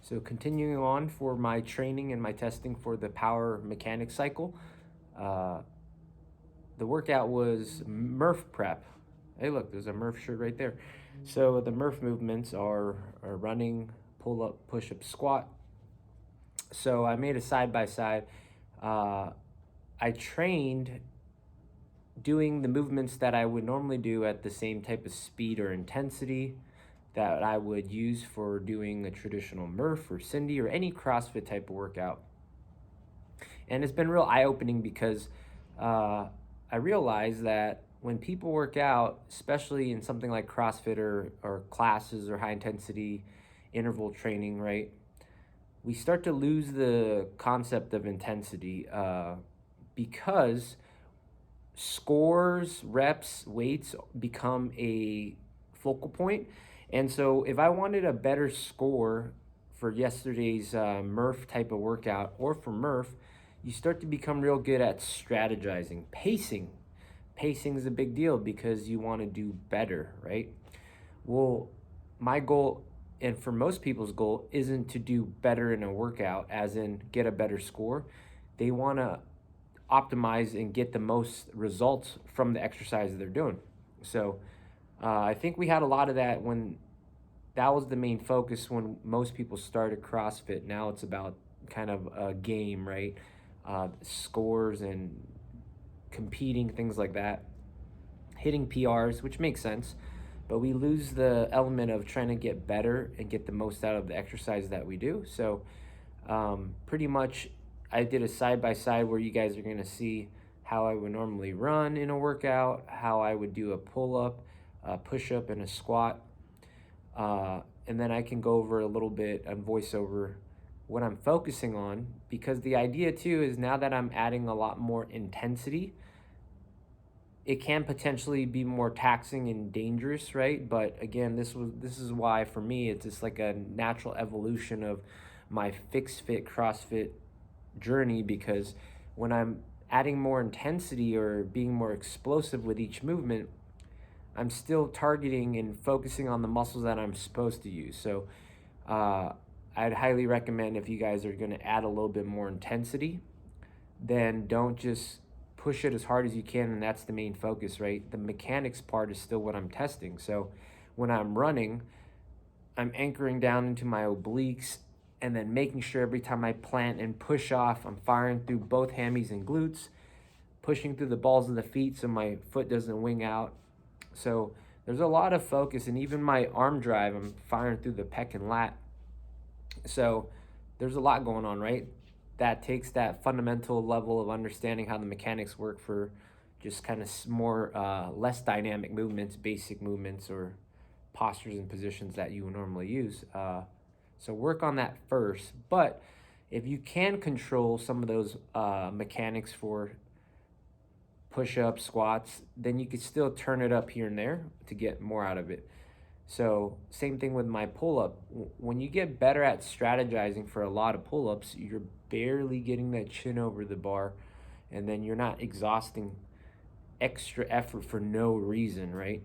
So continuing on for my training and my testing for the power mechanics cycle, uh, the workout was Murph prep. Hey, look, there's a Murph shirt right there. So the Murph movements are running, pull up, push up, squat. So I made a side by side. I trained doing the movements that I would normally do at the same type of speed or intensity that I would use for doing a traditional Murph or Cindy or any CrossFit type of workout. And it's been real eye-opening because I realized that when people work out, especially in something like CrossFit or classes or high intensity interval training, right, we start to lose the concept of intensity because scores, reps, weights become a focal point. And so if I wanted a better score for yesterday's Murph type of workout or for Murph, you start to become real good at strategizing. Pacing is a big deal because you want to do better, right? Well, my goal, and for most people's goal, isn't to do better in a workout as in get a better score. They want to optimize and get the most results from the exercise they're doing. So I think we had a lot of that when that was the main focus when most people started CrossFit. Now it's about kind of a game, right? Scores and competing, things like that, hitting PRs, which makes sense. But we lose the element of trying to get better and get the most out of the exercise that we do. So pretty much I did a side-by-side where you guys are going to see how I would normally run in a workout, how I would do a pull-up, a push-up, and a squat. And then I can go over a little bit and voice over what I'm focusing on, because the idea too is now that I'm adding a lot more intensity, it can potentially be more taxing and dangerous, right? But again, this is why for me it's just like a natural evolution of my fixed fit CrossFit journey, because when I'm adding more intensity or being more explosive with each movement, I'm still targeting and focusing on the muscles that I'm supposed to use. So I'd highly recommend, if you guys are going to add a little bit more intensity, then don't just push it as hard as you can, and that's the main focus, right? The mechanics part is still what I'm testing. So when I'm running, I'm anchoring down into my obliques and then making sure every time I plant and push off, I'm firing through both hammies and glutes, pushing through the balls of the feet so my foot doesn't wing out. So there's a lot of focus, and even my arm drive, I'm firing through the pec and lat. So there's a lot going on, right? That takes that fundamental level of understanding how the mechanics work for just kind of more less dynamic movements, basic movements, or postures and positions that you would normally use. So work on that first. But if you can control some of those mechanics for push-ups, squats, then you could still turn it up here and there to get more out of it. So same thing with my pull-up. When you get better at strategizing for a lot of pull-ups, you're barely getting that chin over the bar, and then you're not exhausting extra effort for no reason, right?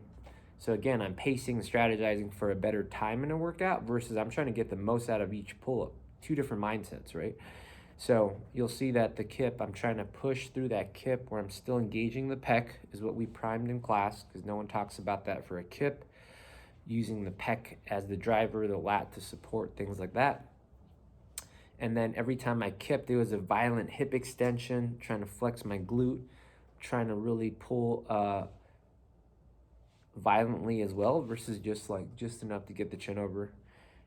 So again, I'm pacing and strategizing for a better time in a workout versus I'm trying to get the most out of each pull-up. Two different mindsets, right? So you'll see that the kip, I'm trying to push through that kip where I'm still engaging the pec, is what we primed in class, because no one talks about that for a kip. Using the pec as the driver, the lat to support, things like that. And then every time I kipped, it was a violent hip extension, trying to flex my glute, trying to really pull violently as well, versus just enough to get the chin over.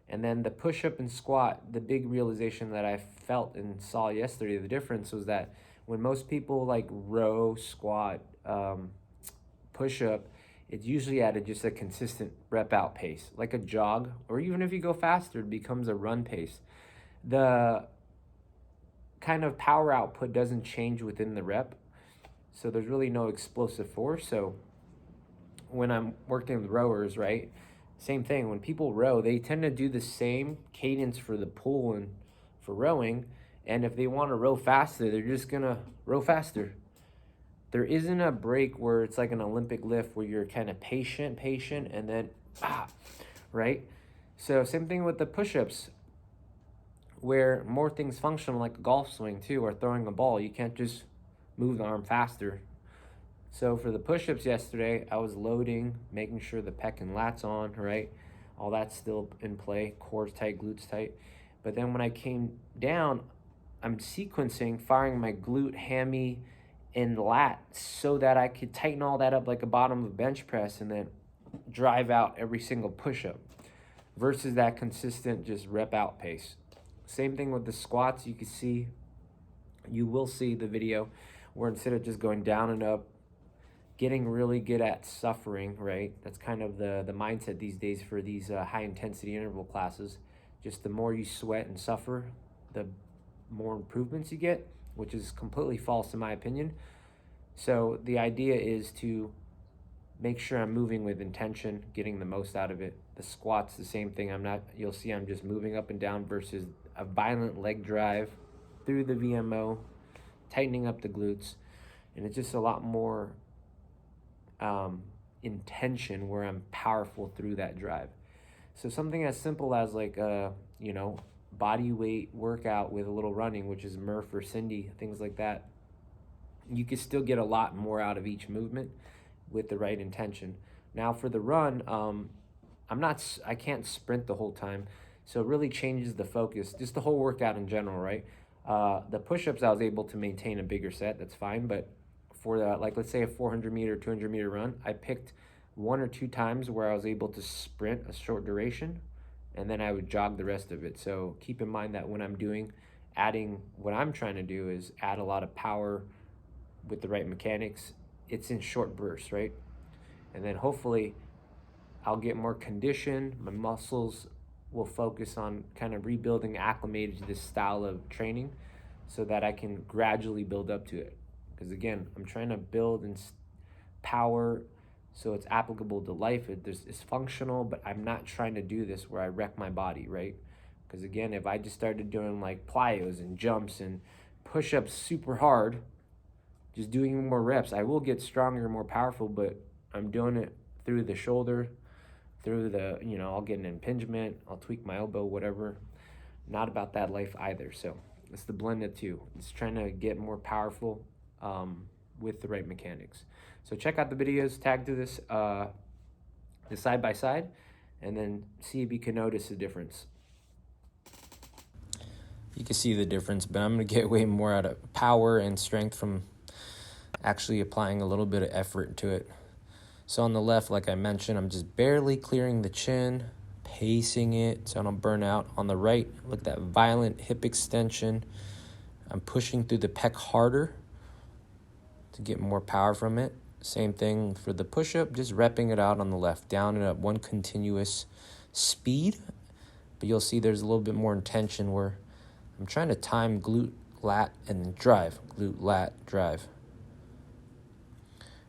And then the push-up and squat, the big realization that I felt and saw yesterday, the difference was that when most people like row, squat, push-up, it's usually at just a consistent rep out pace, like a jog, or even if you go faster, it becomes a run pace. The kind of power output doesn't change within the rep, so there's really no explosive force. So when I'm working with rowers, right, same thing. When people row, they tend to do the same cadence for the pull and for rowing, and if they want to row faster, they're just gonna row faster. There isn't a break where it's like an Olympic lift where you're kind of patient, and then, right? So same thing with the push-ups. where more things function like a golf swing too, or throwing a ball. You can't just move the arm faster. So for the push-ups yesterday, I was loading, making sure the pec and lats on, right? All that's still in play, core tight, glutes tight. But then when I came down, I'm sequencing, firing my glute, hammy, and lat so that I could tighten all that up like a bottom of a bench press and then drive out every single push-up versus that consistent just rep out pace. Same thing with the squats. You will see the video where instead of just going down and up, getting really good at suffering, right? That's kind of the mindset these days for these high intensity interval classes. Just the more you sweat and suffer, the more improvements you get, which is completely false in my opinion. So the idea is to make sure I'm moving with intention, getting the most out of it. The squats, the same thing. You'll see I'm just moving up and down versus a violent leg drive through the VMO, tightening up the glutes. And it's just a lot more intention where I'm powerful through that drive. So something as simple as like body weight workout with a little running, which is Murph or Cindy, things like that. You can still get a lot more out of each movement with the right intention. Now for the run, I can't sprint the whole time. So it really changes the focus, just the whole workout in general, right? The push-ups, I was able to maintain a bigger set, that's fine. But for let's say a 400 meter, 200 meter run, I picked 1 or 2 times where I was able to sprint a short duration and then I would jog the rest of it. So keep in mind that when I'm what I'm trying to do is add a lot of power with the right mechanics. It's in short bursts, right? And then hopefully I'll get more condition. My muscles will focus on kind of rebuilding, acclimated to this style of training so that I can gradually build up to it. Because again, I'm trying to build in power so it's applicable to life. It's functional, but I'm not trying to do this where I wreck my body, right? Because again, if I just started doing like plyos and jumps and push-ups super hard, just doing more reps, I will get stronger and more powerful, but I'm doing it through the shoulder, through the, I'll get an impingement, I'll tweak my elbow, whatever. Not about that life either. So it's the blend of two. It's trying to get more powerful with the right mechanics. So check out the videos, tag to this, the side by side, and then see if you can notice the difference. You can see the difference, but I'm going to get way more out of power and strength from actually applying a little bit of effort to it. So on the left, like I mentioned, I'm just barely clearing the chin, pacing it so I don't burn out. On the right, look at that violent hip extension. I'm pushing through the pec harder to get more power from it. Same thing for the push-up, just repping it out on the left, down and up, one continuous speed. But you'll see there's a little bit more intention where I'm trying to time glute, lat, and drive. Glute, lat, drive.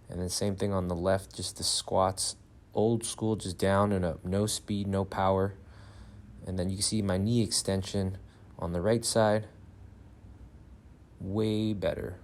And then same thing on the left, just the squats, old school, just down and up, no speed, no power. And then you can see my knee extension on the right side, way better.